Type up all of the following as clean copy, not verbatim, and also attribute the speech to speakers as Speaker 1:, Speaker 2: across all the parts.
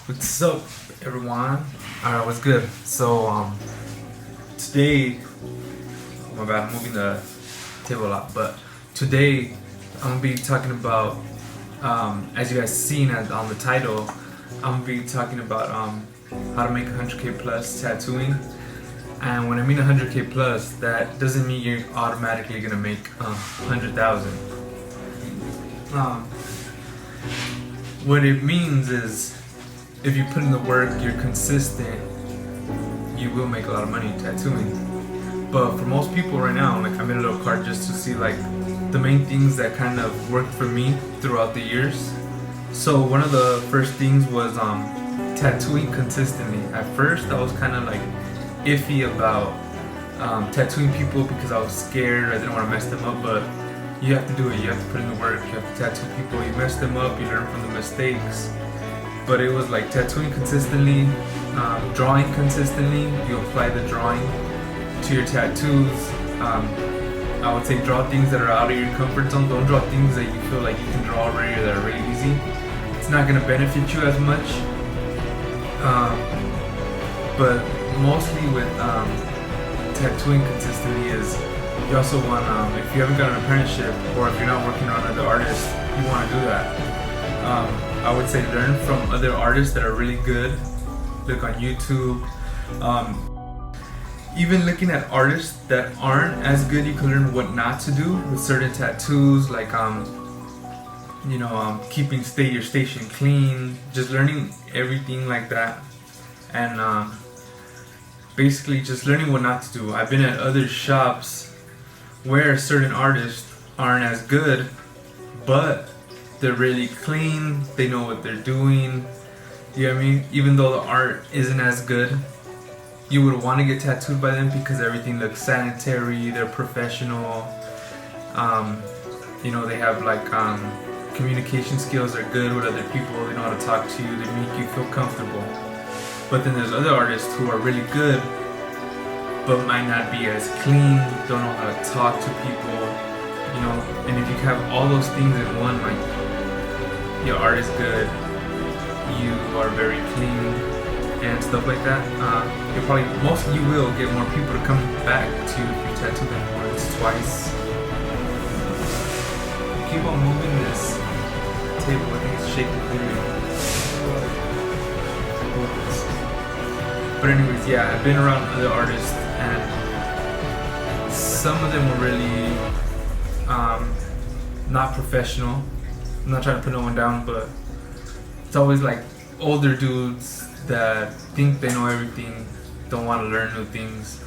Speaker 1: What's up, everyone? Alright, what's good? So, today, oh my bad, I'm moving the table a lot, but today I'm gonna be talking about, as you guys seen on the title, I'm gonna be talking about how to make 100K plus tattooing. And when I mean 100K plus, that doesn't mean you're automatically gonna make 100,000. What it means is, if you put in the work, you're consistent, you will make a lot of money tattooing. But for most people right now, like I made a little card just to see like the main things that kind of worked for me throughout the years. So one of the first things was tattooing consistently. At first I was kind of like iffy about tattooing people because I was scared, I didn't want to mess them up, but you have to do it, you have to put in the work, you have to tattoo people, you mess them up, you learn from the mistakes. But it was like tattooing consistently, drawing consistently. You apply the drawing to your tattoos. I would say draw things that are out of your comfort zone. Don't draw things that you feel like you can draw already or that are really easy. It's not going to benefit you as much. But mostly with tattooing consistently is you also want, if you haven't got an apprenticeship or if you're not working on other artists, you want to do that. I would say learn from other artists that are really good. Look on YouTube. Even looking at artists that aren't as good, you can learn what not to do with certain tattoos, like keeping your station clean, just learning everything like that, and basically just learning what not to do. I've been at other shops where certain artists aren't as good, but they're really clean, they know what they're doing, you know what I mean? Even though the art isn't as good, you would want to get tattooed by them because everything looks sanitary, they're professional, they have like communication skills are good with other people, they know how to talk to you, they make you feel comfortable. But then there's other artists who are really good but might not be as clean, don't know how to talk to people, and if you have all those things in one, like your art is good, you are very clean, and stuff like that, you will get more people to come back to you if you tattoo them once, twice. Keep on moving this table, I think it's shaking clearly. But anyways, yeah, I've been around other artists and some of them were really not professional. I'm not trying to put no one down, but it's always like older dudes that think they know everything, don't want to learn new things,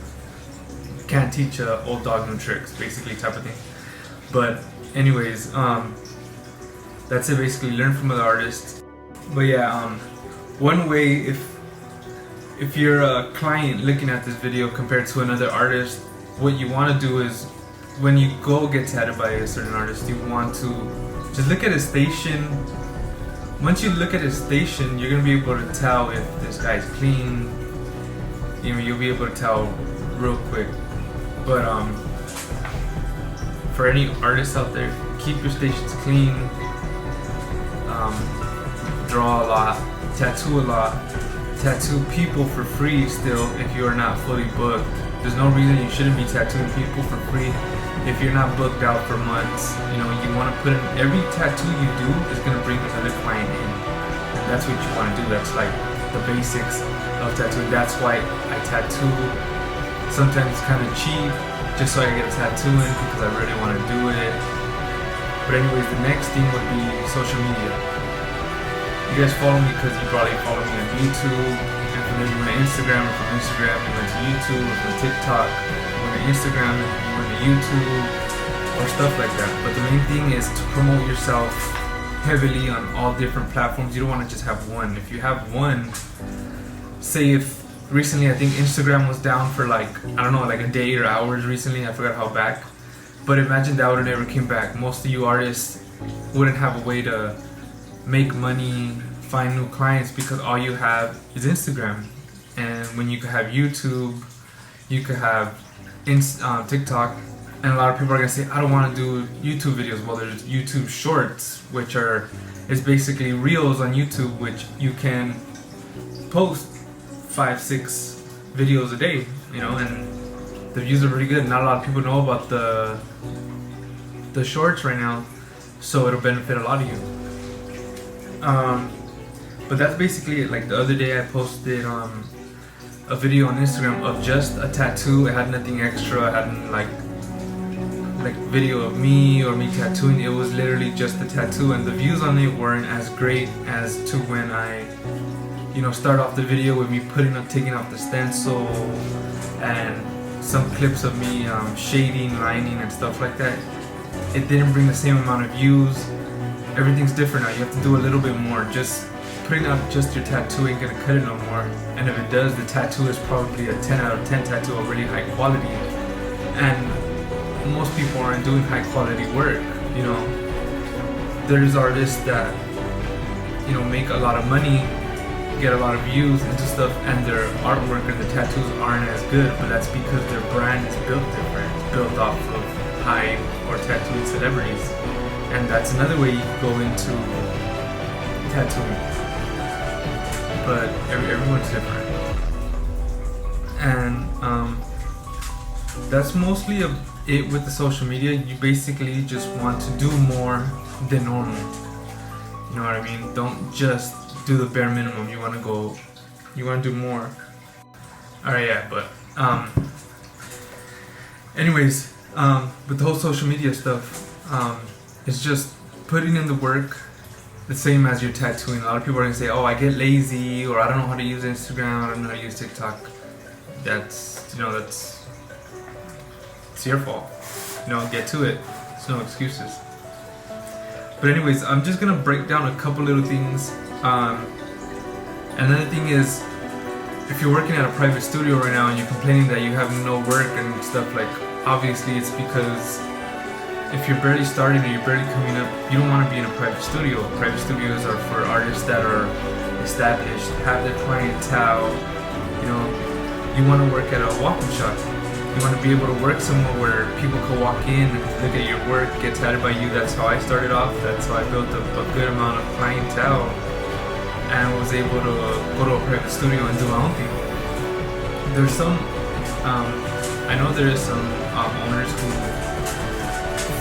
Speaker 1: can't teach a old dog new tricks, basically, type of thing. But anyways, that's it, basically learn from other artists. But yeah, one way, if you're a client looking at this video compared to another artist, what you want to do is when you go get tattooed by a certain artist, you want to just look at his station. Once you look at his station, you're gonna be able to tell if this guy's clean. You'll be able to tell real quick. But for any artists out there, keep your stations clean. Draw a lot, tattoo a lot, tattoo people for free still if you are not fully booked. There's no reason you shouldn't be tattooing people for free if you're not booked out for months. You want to put in every tattoo you do is going to bring another client in. And that's what you want to do. That's like the basics of tattooing. That's why I tattoo sometimes kind of cheap, just so I get a tattoo in because I really want to do it. But anyways, the next thing would be social media. You guys follow me because you probably follow me on YouTube. And from there you went to Instagram, and from Instagram you went to YouTube, or from TikTok you went to Instagram, and you went to YouTube, or stuff like that. But the main thing is to promote yourself heavily on all different platforms. You don't want to just have one. If you have one, say if recently I think Instagram was down for like a day or hours recently, I forgot how back. But imagine that would have never came back. Most of you artists wouldn't have a way to make money, find new clients, because all you have is Instagram. And when you could have YouTube, you could have TikTok, and a lot of people are gonna say, I don't want to do YouTube videos. Well, there's YouTube Shorts, which is basically reels on YouTube, which you can post 5-6 videos a day, you know, and the views are pretty good. Not a lot of people know about the shorts right now, so it'll benefit a lot of you. But that's basically it. Like the other day I posted a video on Instagram of just a tattoo. It had nothing extra. It hadn't like video of me or me tattooing. It was literally just a tattoo, and the views on it weren't as great as to when I, you know, start off the video with me taking off the stencil and some clips of me shading, lining, and stuff like that. It didn't bring the same amount of views. Everything's different now. You have to do a little bit more. Just putting out just your tattoo ain't gonna cut it no more. And if it does, the tattoo is probably a 10 out of 10 tattoo of really high quality. And most people aren't doing high quality work, you know. There's artists that, you know, make a lot of money, get a lot of views into stuff, and their artwork or the tattoos aren't as good, but that's because their brand is built different. It's built off of hype or tattooing celebrities. And that's another way you can go into tattooing. But everyone's different. And that's mostly it with the social media. You basically just want to do more than normal. You know what I mean? Don't just do the bare minimum. You want to do more. Alright, yeah, but anyways, with the whole social media stuff, it's just putting in the work, the same as your tattooing. A lot of people are gonna say, "Oh, I get lazy," or "I don't know how to use Instagram, I don't know how to use TikTok." That's it's your fault. You know, get to it. There's no excuses. But anyways, I'm just gonna break down a couple little things. Another thing is, if you're working at a private studio right now and you're complaining that you have no work and stuff, like, obviously it's because if you're barely starting or you're barely coming up, you don't want to be in a private studio. Private studios are for artists that are established, have their clientele. You know, you want to work at a walk-in shop. You want to be able to work somewhere where people can walk in and look at your work, get excited by you. That's how I started off. That's how I built a good amount of clientele and was able to go to a private studio and do my own thing. There's some, I know there is some owners who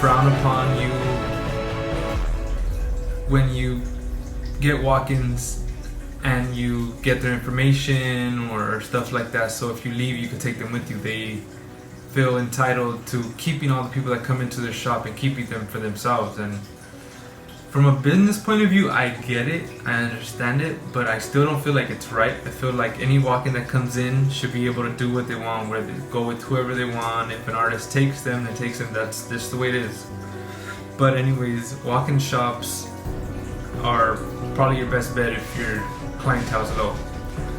Speaker 1: frown upon you when you get walk-ins and you get their information or stuff like that. So if you leave, you can take them with you. They feel entitled to keeping all the people that come into their shop and keeping them for themselves. And from a business point of view, I get it, I understand it, but I still don't feel like it's right. I feel like any walk-in that comes in should be able to do what they want, where they go with whoever they want. If an artist takes them, then takes them. That's just the way it is. But anyways, walk-in shops are probably your best bet if your clientele's low.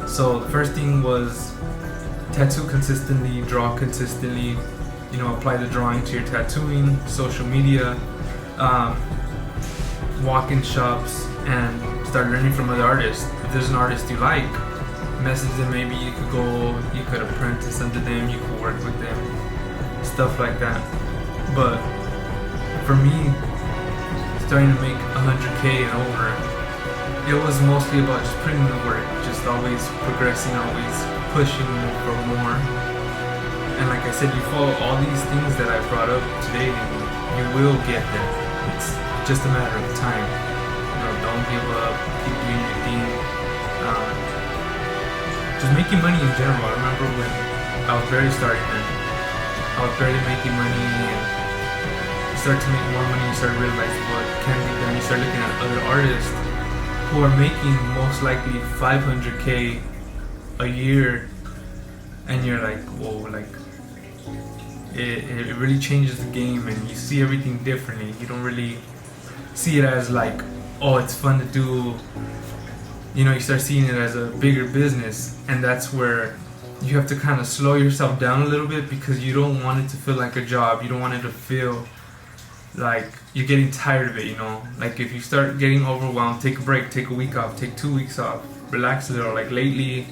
Speaker 1: So the first thing was tattoo consistently, draw consistently, you know, apply the drawing to your tattooing, social media, walk-in shops, and start learning from other artists. If there's an artist you like, message them. Maybe you could apprentice under them, you could work with them, stuff like that. But for me, starting to make 100K and over, it was mostly about just putting in the work, just always progressing, always pushing for more. And like I said, you follow all these things that I brought up today, you will get there. It's just a matter of time. You know, don't give up, keep doing your thing. Just making money in general. I remember when I was barely starting and I was barely making money, and you start to make more money, you start realizing what can be done. You start looking at other artists who are making most likely 500K a year, and you're like, whoa, like it really changes the game, and you see everything differently. You don't really see it as like, oh, it's fun to do. You know, you start seeing it as a bigger business, and that's where you have to kind of slow yourself down a little bit, because you don't want it to feel like a job. You don't want it to feel like you're getting tired of it, you know. Like if you start getting overwhelmed, take a break, take a week off, take 2 weeks off, relax a little. Like lately,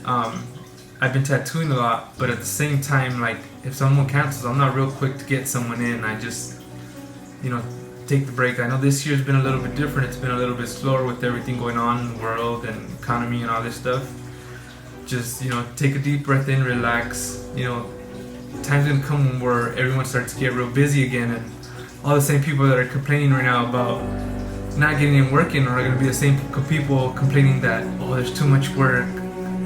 Speaker 1: I've been tattooing a lot, but at the same time, like if someone cancels, I'm not real quick to get someone in. I just, you know, take the break. I know this year's been a little bit different. It's been a little bit slower with everything going on in the world and economy and all this stuff. Just, take a deep breath in, relax. Time's gonna come where everyone starts to get real busy again, and all the same people that are complaining right now about not getting in working are gonna be the same people complaining that, oh, there's too much work.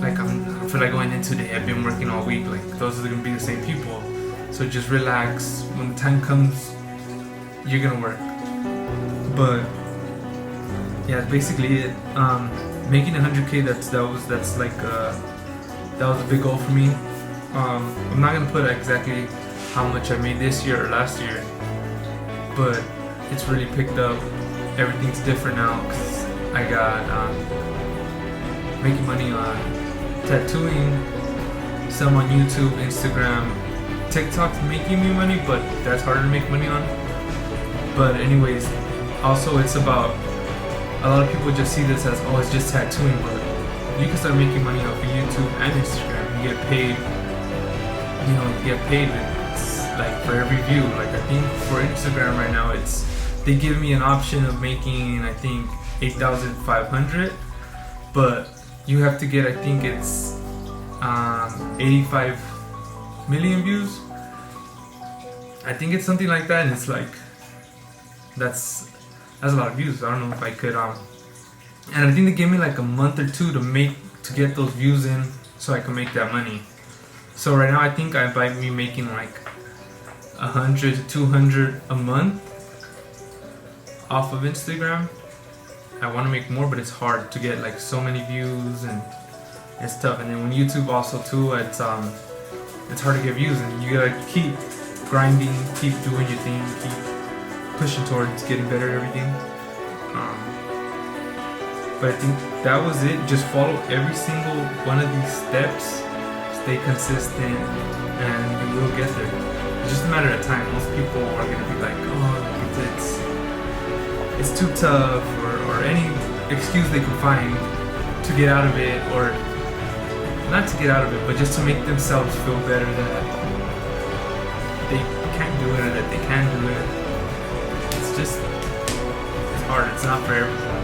Speaker 1: Like, I feel like going in today. I've been working all week. Like, those are gonna be the same people. So just relax. When the time comes, you're gonna work. But yeah, that's basically it. Making 100K. That was a big goal for me. I'm not gonna put exactly how much I made this year or last year, but it's really picked up. Everything's different now because I got making money on tattooing, some on YouTube, Instagram, TikTok's making me money, but that's harder to make money on. But anyways, also it's about, a lot of people just see this as, oh, it's just tattooing, but you can start making money off of YouTube and Instagram. You get paid. It's like for every view. Like, I think for Instagram right now, they give me an option of making, I think, 8,500, but you have to get, I think it's 85 million views. I think it's something like that, and it's like that's a lot of views. I don't know if I could and I think they gave me like a month or two to get those views in so I can make that money. So right now I think by me making like 100 to 200 a month off of Instagram. I want to make more, but it's hard to get like so many views, and it's tough. And then when YouTube also too, it's hard to get views, and you gotta keep grinding, keep doing your thing, keep pushing towards getting better at everything. But I think that was it. Just follow every single one of these steps, stay consistent, and you will get there. It's just a matter of time. Most people are gonna be like, oh, it's too tough, or any excuse they can find to get out of it, or not to get out of it, but just to make themselves feel better that they can't do it or that they can do it. It's hard. It's not for everyone.